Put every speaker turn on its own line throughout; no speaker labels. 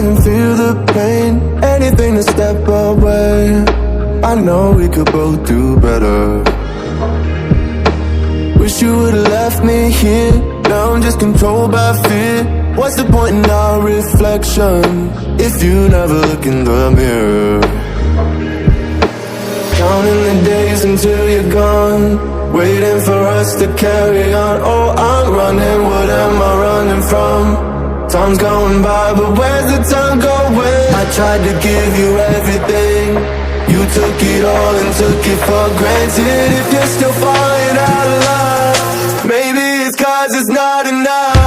even feel the pain. Anything to step away. I know we could both do better. Wish you would've left me here. Now I'm just controlled by fear. What's the point in our reflection if you never look in the mirror? Counting the days until you're gone, waiting for us to carry on. Oh, I'm running, what am I running from? Time's going by, but where's the time going? I tried to give you everything, you took it all and took it for granted. If you're still falling out of love, maybe it's 'cause it's not enough.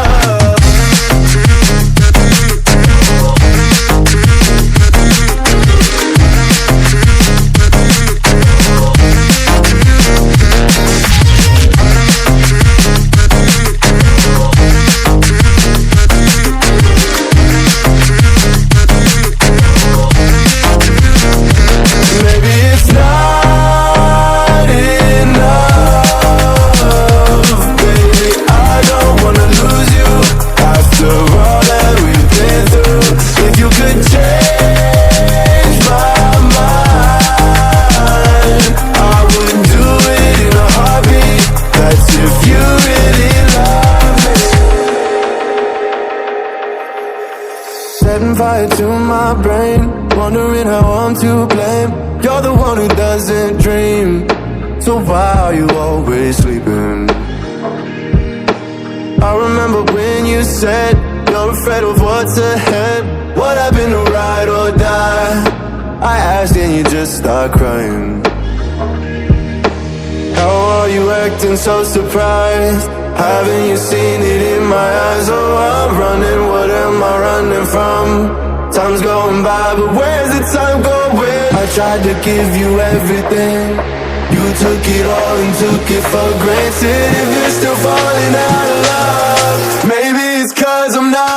'Setting fire to my brain, wondering how I'm to blame. You're the one who doesn't dream, so why are you always sleeping? I remember when you said you're afraid of what's ahead. What happened to ride or die? I asked and you just start crying. How are you acting so surprised? Haven't you seen it in my eyes? Oh, I'm running, what am I running from? Time's going by, but where's the time going? I tried to give you everything, you took it all and took it for granted. If you're still falling out of love, maybe it's 'cause I'm not